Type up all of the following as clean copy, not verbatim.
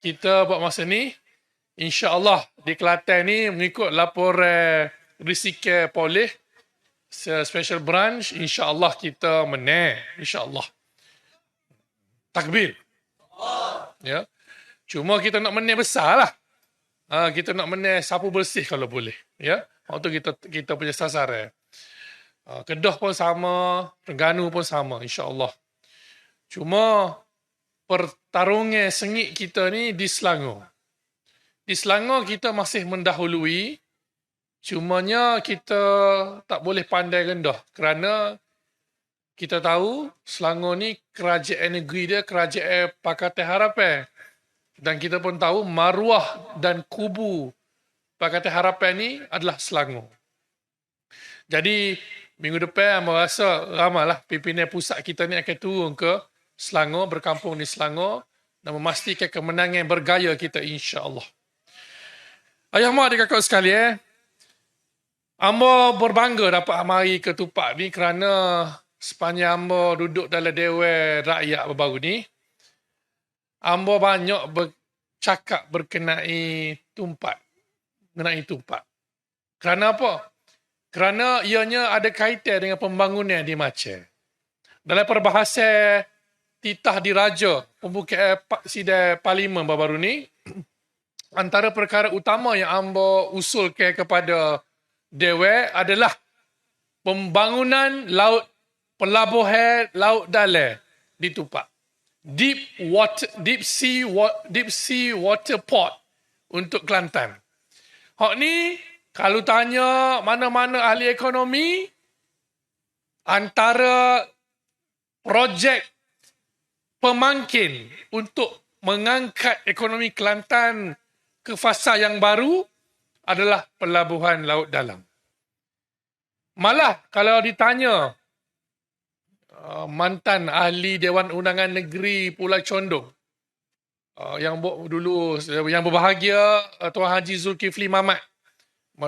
kita buat masa ni, insya-Allah di Kelantan ni mengikut laporan risiko polis special branch, insya-Allah kita menang, insya-Allah. Takbir. Ya. Cuma kita nak menang besar lah. Kita nak menang sapu bersih kalau boleh. Ya. Waktu kita punya sasaran. Kedah pun sama, Terengganu pun sama, insya-Allah. Cuma pertarungan sengit kita ni di Selangor. Di Selangor kita masih mendahului, cumanya kita tak boleh pandai rendah kerana kita tahu Selangor ni kerajaan negeri dia kerajaan Pakatan Harapan. Dan kita pun tahu maruah dan kubu Pakatan Harapan ni adalah Selangor. Jadi minggu depan saya rasa ramailah pimpinan pusat kita ni akan turun ke Selangor, berkampung di Selangor dan memastikan kemenangan bergaya kita, insya-Allah. Ayah mak adik kakak sekalian, amba berbangga dapat mari ke Tupak ni kerana sepanjang amba duduk dalam Dewan Rakyat baru ni, amba banyak bercakap berkenai Tumpak. Kerana apa? Kerana ianya ada kaitan dengan pembangunan di Macan. Dalam perbahasan titah diraja pembukaan sidang parlimen baru ni, antara perkara utama yang amba usulkan kepada Dewan adalah pembangunan pelabuhan laut dalam di Tupak. Deep sea water port untuk Kelantan. Hak ni kalau tanya mana-mana ahli ekonomi, antara projek pemangkin untuk mengangkat ekonomi Kelantan ke fasa yang baru adalah pelabuhan laut dalam. Malah kalau ditanya mantan ahli Dewan Undangan Negeri Pulau Condong yang berbahagia Tuan Haji Zulkifli Mamat,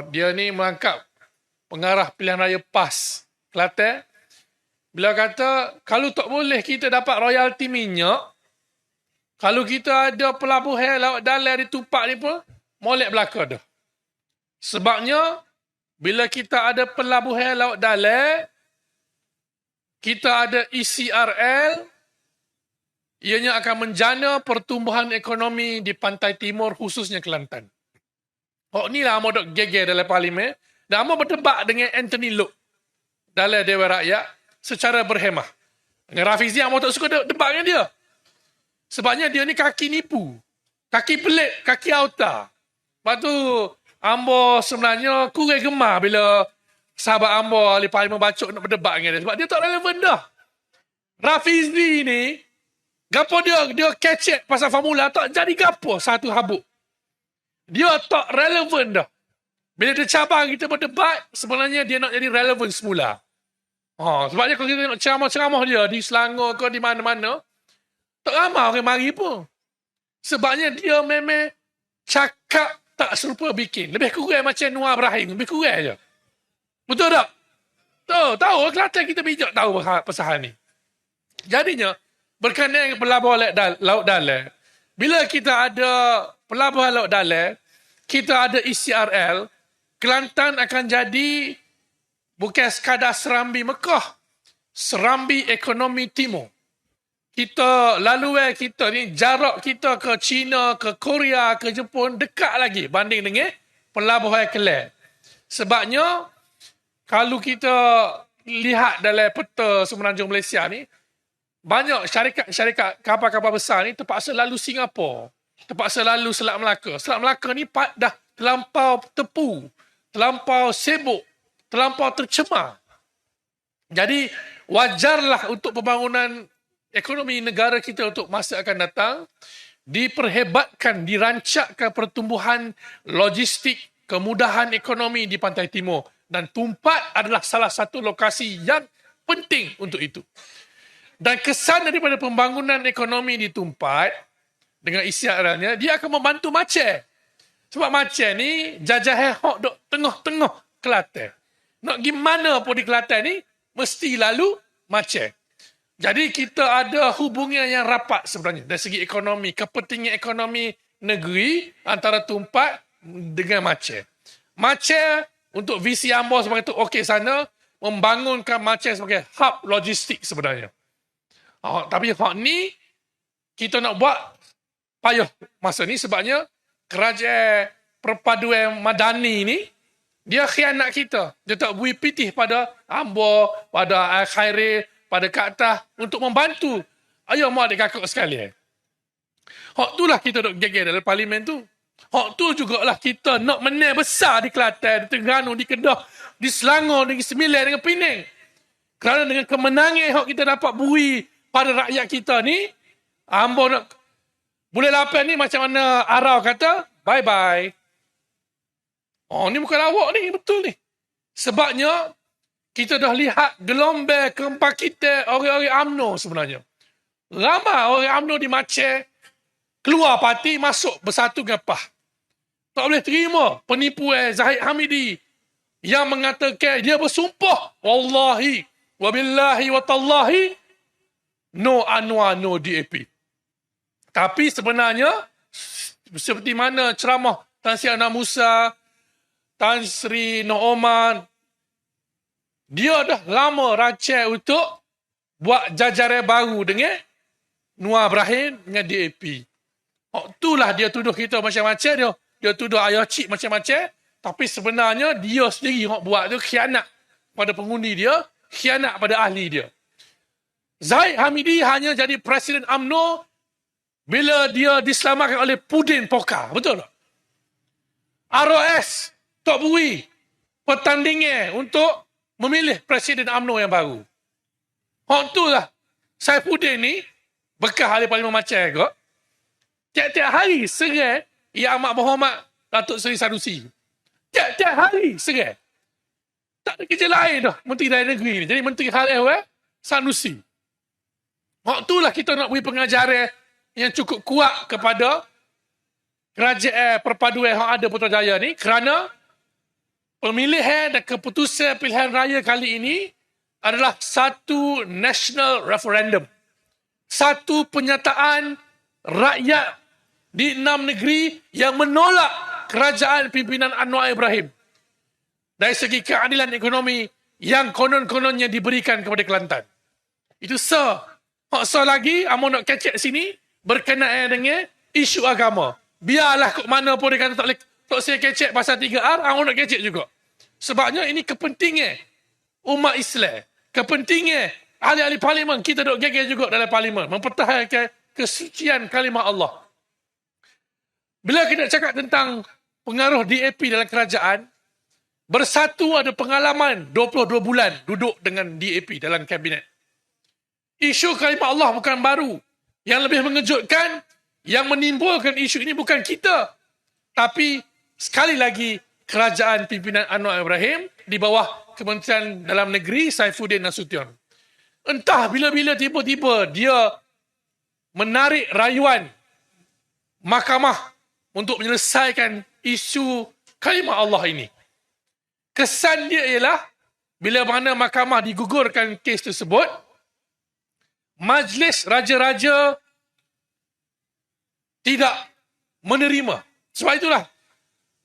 dia ni merangkap pengarah pilihan raya PAS Kelantan. Beliau kata, kalau tak boleh kita dapat royalti minyak, kalau kita ada pelabuhan laut dalam di Tupak ni pun, molek belaka dah. Sebabnya, bila kita ada pelabuhan laut dalam, kita ada ECRL, ianya akan menjana pertumbuhan ekonomi di pantai timur, khususnya Kelantan. Ni lah amo dok geger dalam parlimen, dan amo berdebat dengan Anthony Loke dalam Dewan Rakyat secara berhemah. Dengan Rafizi amo tak suka debat dengan dia. Sebabnya dia ni kaki nipu, kaki pelik, kaki auta. Lepas tu, ambo sebenarnya kurang gemar bila sahabat ambo ahli parlimen bacok nak berdebat dengan dia. Sebab dia tak relevan dah. Rafizi ni, gapo dia kecek pasal formula, tak jadi gapo satu habuk. Dia tak relevan dah. Bila dia cabar kita berdebat, sebenarnya dia nak jadi relevan semula. Sebabnya kalau kita nak ceramah-ceramah dia di Selangor ke di mana-mana, tak ramai orang mari pun. Sebabnya dia memang cakap tak serupa bikin. Lebih kurang macam Noor Ibrahim. Lebih kurang je. Betul tak? Tahu. Kelantan kita bijak tahu pasal hal ni. Jadinya, berkenaan dengan pelabuhan laut dalam, bila kita ada pelabuhan laut dalam, kita ada ECRL, Kelantan akan jadi bukan sekadar serambi Mekah, serambi ekonomi timur. Laluan kita ni, jarak kita ke China, ke Korea, ke Jepun dekat lagi banding dengan pelabuhan Kelang. Sebabnya, kalau kita lihat dalam peta Semenanjung Malaysia ni, banyak syarikat kapal-kapal besar ni terpaksa lalu Singapura, terpaksa lalu Selat Melaka. Selat Melaka ni dah terlampau tepu, terlampau sibuk, terlampau tercemar. Jadi, wajarlah untuk pembangunan ekonomi negara kita untuk masa akan datang diperhebatkan, dirancakkan pertumbuhan logistik, kemudahan ekonomi di pantai timur. Dan Tumpak adalah salah satu lokasi yang penting untuk itu. Dan kesan daripada pembangunan ekonomi di Tumpak dengan isiannya, dia akan membantu Macan. Sebab Macan ni jajahan hok dok tengah-tengah Kelantan. Nak gimana pun di Kelantan ni, mesti lalu Macan. Jadi kita ada hubungan yang rapat sebenarnya dari segi ekonomi, kepentingan ekonomi negeri antara Tumpat dengan Mache. Mache untuk visi Ambo sebagai tu okey sana, membangunkan Mache sebagai hub logistik sebenarnya. Tapi hak ni kita nak buat payah masa ni sebabnya kerajaan perpaduan madani ni dia khianat kita. Dia tak beri pitih pada Ambo, pada Khairil, pada Kak Tah untuk membantu. Ayo mak adik kakak sekalian. Hak tu lah kita duk geger dalam parlimen tu. Hak tu jugalah kita nak menang besar di Kelantan, di Terengganu, di Kedah, di Selangor, di Sembilan dengan Penang. Kerana dengan kemenangan hak kita dapat beri pada rakyat kita ni, Ambo nak bulan 8 ni macam mana Arau kata, bye-bye. Ni bukan lawak ni, betul ni. Sebabnya, kita dah lihat gelombang kebangkitan orang-orang UMNO sebenarnya. Ramai orang UMNO di Mache, keluar parti, masuk bersatu dengan PAH. Tak boleh terima penipuan Zahid Hamidi yang mengatakan, dia bersumpah, wallahi, wabillahi, watallahi, no Anwar, no DAP. Tapi sebenarnya, seperti mana ceramah Tan Sri Anwar Musa, Tan Sri Nur Oman, dia dah lama rancang untuk buat jajaran baru dengan Anwar Ibrahim dengan DAP. Itulah dia tuduh kita macam-macam. Dia tuduh ayah cik macam-macam. Tapi sebenarnya dia sendiri yang buat tu khianat pada pengundi dia, khianat pada ahli dia. Zahid Hamidi hanya jadi Presiden UMNO bila dia diselamatkan oleh Pudin Pokar. Betul tak? ROS tak beri pertandingan untuk memilih Presiden UMNO yang baru. Tu lah. Saifuddin ni, bekas ahli Parlimen Mache kot, tiap-tiap hari serai Yang Amat Berhormat Datuk Seri Sanusi. Tiap-tiap hari serai. Tak ada kerja lain dah Menteri Dalam Negeri ni. Jadi Menteri Hal Ehwal Sanusi. Waktulah kita nak beri pengajaran yang cukup kuat kepada kerajaan perpaduan yang ada Putrajaya ni, kerana pemilihan dan keputusan pilihan raya kali ini adalah satu national referendum. Satu penyataan rakyat di 6 negeri yang menolak kerajaan pimpinan Anwar Ibrahim dari segi keadilan ekonomi yang konon-kononnya diberikan kepada Kelantan. Itu lagi, amo nak kecek sini berkenaan dengan isu agama. Biarlah kok mana pun dia kata tak saya kecek pasal 3R, amo nak kecek juga. Sebabnya ini kepentingan umat Islam. Kepentingan ahli-ahli parlimen. Kita duk geger juga dalam parlimen. Mempertahankan kesucian kalimah Allah. Bila kita cakap tentang pengaruh DAP dalam kerajaan, Bersatu ada pengalaman 22 bulan duduk dengan DAP dalam kabinet. Isu kalimah Allah bukan baru. Yang lebih mengejutkan, yang menimbulkan isu ini bukan kita. Tapi sekali lagi, kerajaan pimpinan Anwar Ibrahim di bawah Kementerian Dalam Negeri Saifuddin Nasution. Entah bila-bila tiba-tiba dia menarik rayuan mahkamah untuk menyelesaikan isu kalimah Allah ini. Kesan dia ialah bila mana mahkamah digugurkan kes tersebut, Majlis Raja-Raja tidak menerima. Sebab itulah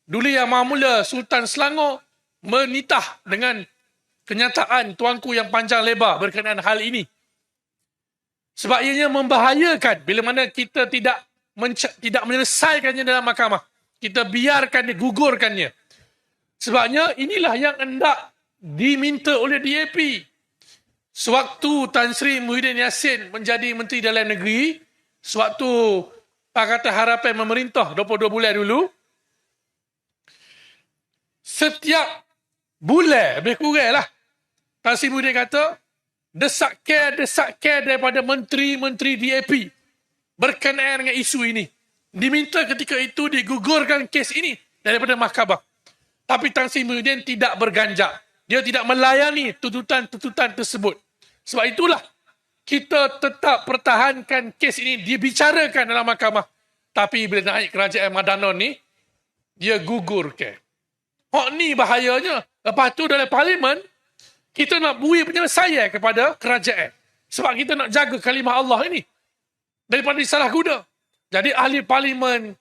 Duli Yang Maha Mulia Sultan Selangor menitah dengan kenyataan tuanku yang panjang lebar berkenaan hal ini. Sebab ianya membahayakan bila mana kita tidak menyelesaikannya dalam mahkamah. Kita biarkan dia, gugurkannya. Sebabnya inilah yang hendak diminta oleh DAP. Sewaktu Tan Sri Muhyiddin Yassin menjadi Menteri Dalam Negeri, sewaktu Pakatan Harapan memerintah 22 bulan dulu, setiap bulan, lebih kurang lah, Tan Sri Muhyiddin kata, desak care daripada menteri-menteri DAP berkenaan dengan isu ini. Diminta ketika itu digugurkan kes ini daripada mahkamah. Tapi Tan Sri Muhyiddin tidak berganjak. Dia tidak melayani tuntutan-tuntutan tersebut. Sebab itulah kita tetap pertahankan kes ini dibicarakan dalam mahkamah. Tapi bila naik kerajaan Madanon ni, dia gugurkan. Ni bahayanya. Lepas tu dalam parlimen, kita nak beri penyelesaian kepada kerajaan. Sebab kita nak jaga kalimah Allah ini daripada disalah guna. Jadi ahli parlimen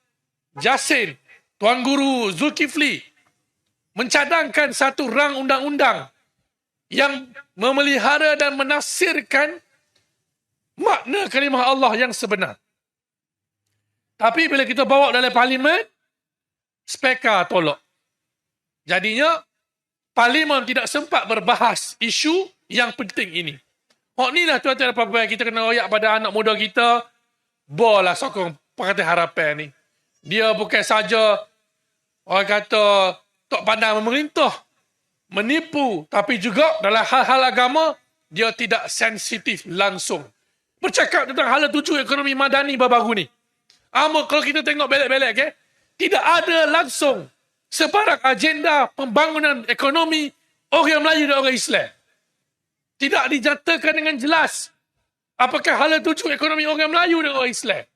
Jasin, Tuan Guru Zulkifli mencadangkan satu rang undang-undang yang memelihara dan menafsirkan makna kalimah Allah yang sebenar. Tapi bila kita bawa dalam parlimen, speaker tolak. Jadinya, parlimen tidak sempat berbahas isu yang penting ini. Inilah tuan-tuan dan puan-puan, kita kena royak pada anak muda kita, bola sokong Pakatan Harapan ni. Dia bukan saja orang kata tak pandang memerintah, menipu, tapi juga dalam hal-hal agama, dia tidak sensitif langsung. Bercakap tentang hala tuju ekonomi madani baru-baru ni. Kalau kita tengok belak-belak, tidak ada langsung sebarang agenda pembangunan ekonomi orang Melayu dan orang Islam. Tidak dinyatakan dengan jelas apakah hala tuju ekonomi orang Melayu dan orang Islam.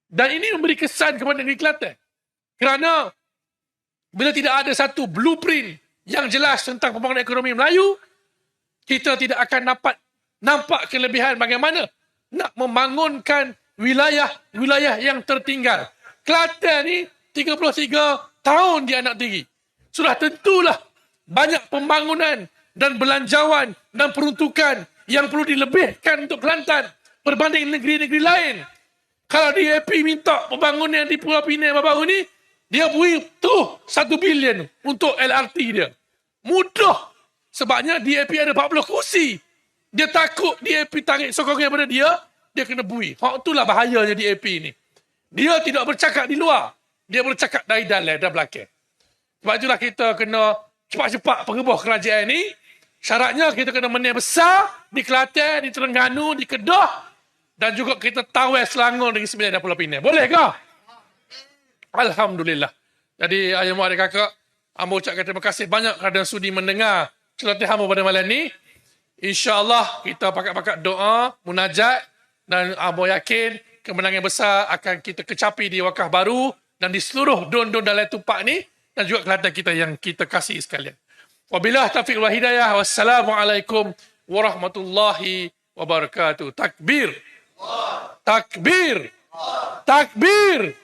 Dan ini memberi kesan kepada negeri Kelantan. Kerana bila tidak ada satu blueprint yang jelas tentang pembangunan ekonomi Melayu, kita tidak akan dapat nampak kelebihan bagaimana nak membangunkan wilayah-wilayah yang tertinggal. Kelantan ni 33 tahun dia nak diri. Sudah tentulah banyak pembangunan dan belanjawan dan peruntukan yang perlu dilebihkan untuk Kelantan berbanding negeri-negeri lain. Kalau DAP minta pembangunan di Pulau Pinang baru ni, dia beri terus 1 bilion untuk LRT dia. Mudah. Sebabnya DAP ada 40 kursi. Dia takut DAP tarik sokongan daripada dia, dia kena bui. Itulah bahayanya DAP ni. Dia tidak bercakap di luar. Dia bercakap dari dalam dan belakang. Sebab itulah kita kena cepat-cepat pengebah kerajaan ni. Syaratnya kita kena menang besar di Kelantan, di Terengganu, di Kedah dan juga kita tawar Selangor Negeri Sembilan dan Pulau Pinang. Bolehkah? Alhamdulillah. Jadi ayah mak adik kakak, hamba ucapkan terima kasih banyak kerana sudi mendengar celoteh hamba pada malam ni. InsyaAllah kita pakat-pakat doa, munajat dan hamba yakin kemenangan besar akan kita kecapi di Wakaf Baru dan di seluruh don-don dalam tupak ni dan juga Kelantan kita yang kita kasih sekalian. Wabillahi taufiq wal hidayah. Wassalamualaikum warahmatullahi wabarakatuh. Takbir. Takbir. Takbir.